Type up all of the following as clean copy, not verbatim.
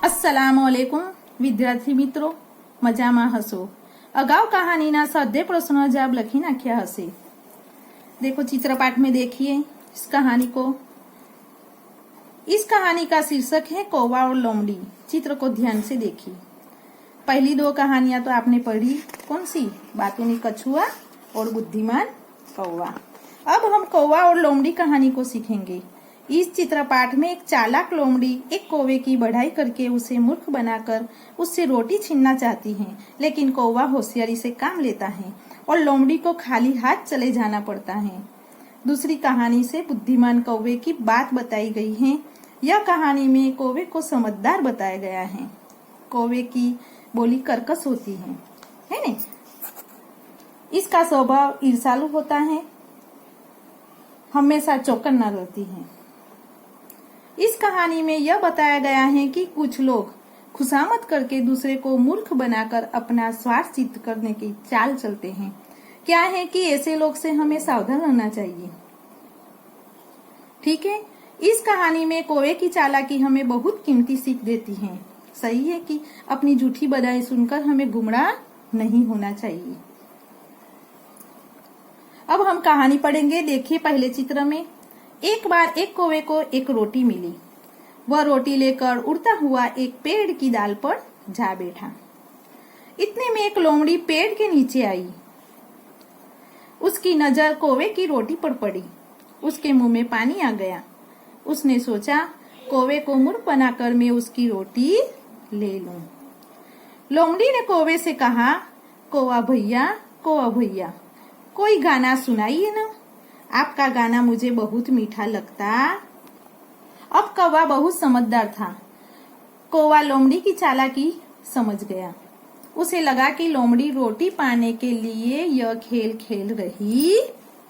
अस्सलामुअलैकुम વિદ્યાર્થી મિત્રો, મજામાં હશો? અગાઉ कहानीના સ્વાધ્યાય પ્રશ્નો જવાબ લખી નાખ્યા હશે। देखो चित्रपाठ में देखिए इस कहानी को। इस कहानी का शीर्षक है कौवा और लोमड़ी। चित्र को ध्यान से देखिए। पहली दो कहानियां तो आपने पढ़ी, कौन सी? बातूनी कछुआ और बुद्धिमान कौवा। अब हम कौवा और लोमड़ी कहानी को सीखेंगे। इस चित्रपाठ में एक चालाक लोमड़ी एक कौवे की बढ़ाई करके उसे मूर्ख बनाकर उससे रोटी छीनना चाहती है, लेकिन कौवा होशियारी से काम लेता है और लोमड़ी को खाली हाथ चले जाना पड़ता है। दूसरी कहानी से बुद्धिमान कौवे की बात बताई गई है। यह कहानी में कौवे को समझदार बताया गया है। कौवे की बोली कर्कश होती है न? इसका स्वभाव ईर्ष्यालु होता है, हमेशा चौकन्ना रहती है। इस कहानी में यह बताया गया है कि कुछ लोग खुशामद करके दूसरे को मूर्ख बनाकर अपना स्वार्थ सिद्ध करने की चाल चलते हैं। क्या है कि ऐसे लोग से हमें सावधान रहना चाहिए। ठीक है, इस कहानी में कौवे की चालाकी हमें बहुत कीमती सीख देती है। सही है कि अपनी झूठी बधाई सुनकर हमें गुमराह नहीं होना चाहिए। अब हम कहानी पढ़ेंगे। देखिए पहले चित्र में, एक बार एक कौवे को एक रोटी मिली। वह रोटी लेकर उड़ता हुआ एक पेड़ की डाल पर जा बैठा। इतने में एक लोमड़ी पेड़ के नीचे आई। उसकी नजर कौवे की रोटी पर पड़ी। उसके मुंह में पानी आ गया। उसने सोचा, कौवे को मूर्ख बनाकर मैं उसकी रोटी ले लूं। लोमड़ी ने कौवे से कहा, कौवा भैया कोई गाना सुनाइए ना, आपका गाना मुझे बहुत मीठा लगता। अब कौवा बहुत समझदार था। कौवा लोमड़ी की चालाकी समझ गया। उसे लगा कि लोमड़ी रोटी पाने के लिए यह खेल खेल रही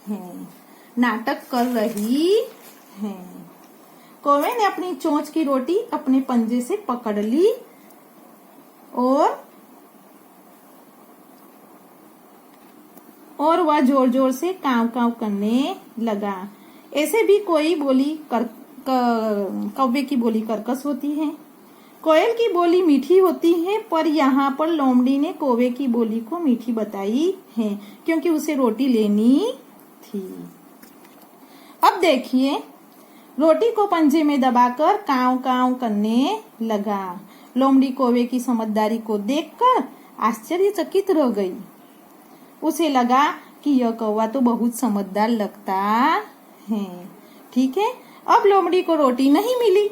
है, नाटक कर रही है। कौवे ने अपनी चोंच की रोटी अपने पंजे से पकड़ ली और वह जोर जोर से काव काव करने लगा। ऐसे भी कोई बोली कौवे की बोली कर्कश होती है। कोयल की बोली मीठी होती है, पर यहाँ पर लोमड़ी ने कौवे की बोली को मीठी बताई है, क्योंकि उसे रोटी लेनी थी। अब देखिए, रोटी को पंजे में दबाकर काव काव करने लगा। लोमड़ी कौवे की समझदारी को देखकर आश्चर्यचकित रह गई। उसे लगा कि यह कौवा तो बहुत समझदार लगता है। ठीक है, अब लोमड़ी को रोटी नहीं मिली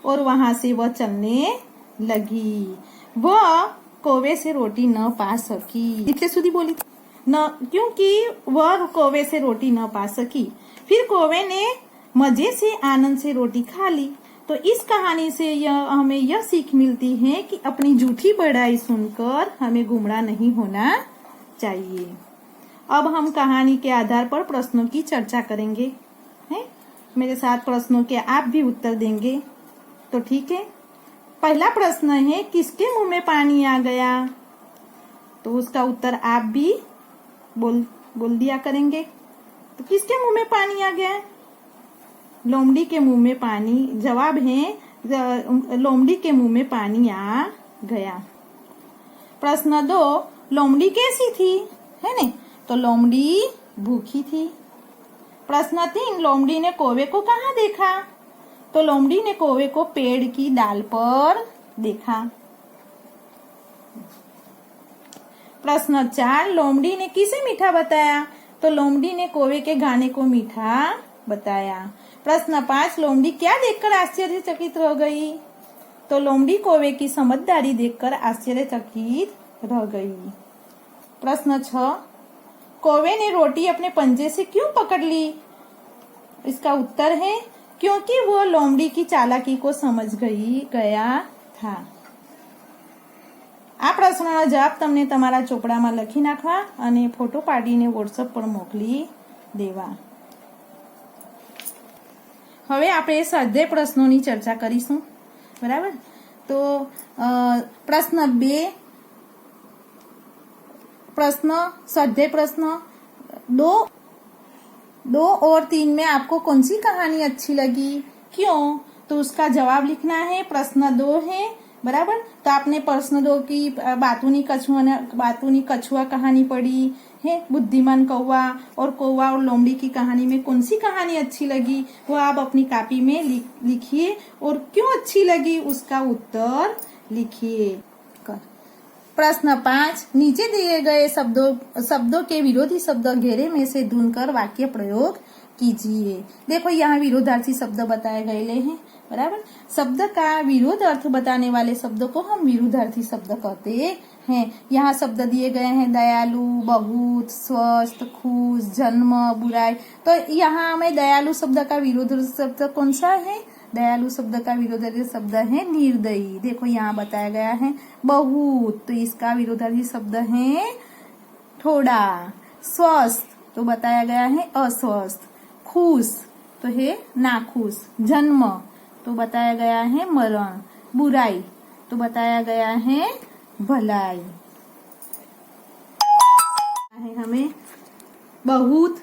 और वहां से वह चलने लगी। वह कौवे से रोटी न पा सकी। इतने सुधी बोली न, क्योंकि वह कौवे से रोटी न पा सकी। फिर कौवे ने मजे से आनंद से रोटी खा ली। तो इस कहानी से हमें यह सीख मिलती है कि अपनी झूठी बड़ाई सुनकर हमें गुमराह नहीं होना चाहिए। अब हम कहानी के आधार पर प्रश्नों की चर्चा करेंगे। हैं? मेरे साथ प्रश्नों के आप भी उत्तर देंगे, तो ठीक है। पहला प्रश्न है, किसके मुंह में पानी आ गया? तो उसका उत्तर आप भी बोल दिया करेंगे। तो किसके मुंह में पानी आ गया? लोमड़ी के मुंह में पानी। जवाब है लोमड़ी के मुंह में पानी आ गया। प्रश्न 2, लोमड़ी कैसी थी? है न? तो लोमड़ी भूखी थी। प्रश्न 3, लोमड़ी ने कौवे को कहाँ देखा? तो लोमड़ी ने कौवे को पेड़ की डाल पर देखा। प्रश्न 4, लोमड़ी ने किसे मीठा बताया? तो लोमड़ी ने कौवे के गाने को मीठा बताया। प्रश्न 5, लोमड़ी क्या देखकर आश्चर्यचकित रह गई? तो लोमड़ी कौवे की समझदारी देखकर आश्चर्यचकित रह गई। प्रश्न 6, कौवे ने रोटी अपने पंजे से क्यों पकड़ ली? इसका उत्तर है क्योंकि वो लोमड़ी की चालाकी को समझ गया था। આ પ્રશ્નનો જવાબ તમને તમારા ચોપડામાં લખી નાખવા અને ફોટો પાડીને વોટ્સએપ પર મોકલી દેવા। હવે આપણે સ્વાધ્યાય પ્રશ્નોની ચર્ચા કરીશું, બરાબર? તો પ્રશ્ન 2, स्वाध्याय प्रश्न 2 और 3 में आपको कौन सी कहानी अच्छी लगी, क्यों? तो उसका जवाब लिखना है। प्रश्न 2 है, बराबर। तो आपने प्रश्न 2 की बातूनी कछुआ कहानी पढ़ी है। बुद्धिमान कौवा और कौवा और लोमड़ी की कहानी में कौन सी कहानी अच्छी लगी वो आप अपनी कॉपी में लिखिए और क्यों अच्छी लगी उसका उत्तर लिखिए। प्रश्न 5, नीचे दिए गए शब्दों के विरोधी शब्द घेरे में से ढूंढकर वाक्य प्रयोग कीजिए। देखो यहाँ विरोधार्थी शब्द बताए गए हैं, बराबर। शब्द का विरोध अर्थ बताने वाले शब्दों को हम विरोधार्थी शब्द कहते हैं। यहाँ शब्द दिए गए हैं दयालु, बहुत, स्वस्थ, खुश, जन्म, बुराई। तो यहाँ हमें दयालु शब्द का विरोधी शब्द कौन सा है? दयालु शब्द का विरोधार्थी शब्द है निर्दयी। देखो यहाँ बताया गया है बहुत, तो इसका विरोधार्थी शब्द है थोड़ा। स्वस्थ तो बताया गया है अस्वस्थ। खुश तो है नाखुश। जन्म तो बताया गया है मरण। बुराई तो बताया गया है भलाई। है हमें बहुत,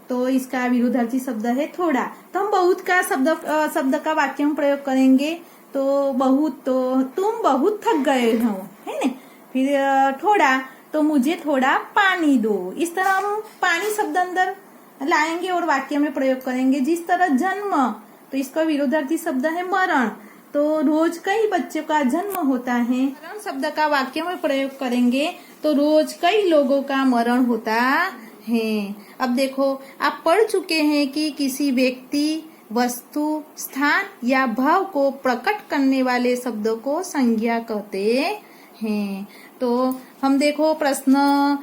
तो इसका विरोधार्थी शब्द है थोड़ा। तो हम बहुत का शब्द का वाक्य में प्रयोग करेंगे। तो बहुत, तो तुम बहुत थक गए हो, है ना। फिर थोड़ा, तो मुझे थोड़ा पानी दो। इस तरह हम पानी शब्द अंदर लाएंगे और वाक्य में प्रयोग करेंगे। जिस तरह जन्म, तो इसका विरोधार्थी शब्द है मरण। तो रोज कई बच्चों का जन्म होता है। मरण शब्द का वाक्य में प्रयोग करेंगे तो रोज कई लोगों का मरण होता है। अब देखो, आप पढ़ चुके हैं कि किसी व्यक्ति, वस्तु, स्थान या भाव को प्रकट करने वाले शब्दों को संज्ञा कहते हैं। तो हम देखो प्रश्न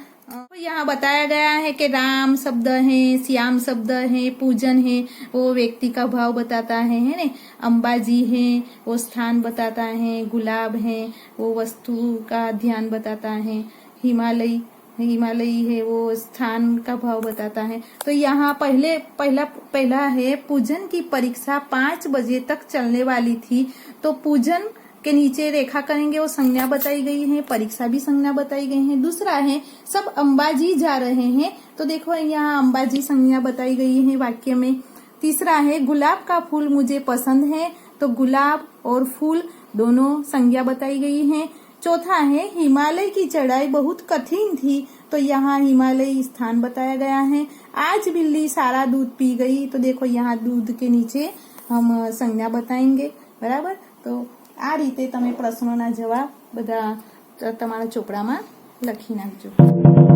यहाँ बताया गया है कि राम शब्द है, श्याम शब्द है, पूजन है, वो व्यक्ति का भाव बताता है ना। अंबाजी है, वो स्थान बताता है। गुलाब है, वो वस्तु का ध्यान बताता है। हिमालयी है, वो स्थान का भाव बताता है। तो यहाँ पहला है पूजन की परीक्षा 5 बजे तक चलने वाली थी। तो पूजन के नीचे रेखा करेंगे, वो संज्ञा बताई गई है। परीक्षा भी संज्ञा बताई गई है। दूसरा है सब अंबाजी जा रहे हैं। तो देखो यहाँ अंबाजी संज्ञा बताई गई है वाक्य में। तीसरा है गुलाब का फूल मुझे पसंद है। तो गुलाब और फूल दोनों संज्ञा बताई गई है। चौथा है हिमालय की चढ़ाई बहुत कठिन थी। तो यहाँ हिमालय स्थान बताया गया है। आज बिल्ली सारा दूध पी गई। तो देखो यहाँ दूध के नीचे हम संज्ञा बताएंगे, बराबर। तो આ રીતે તમે પ્રશ્નોના જવાબ બધા તમારા ચોપડામાં લખી નાખજો।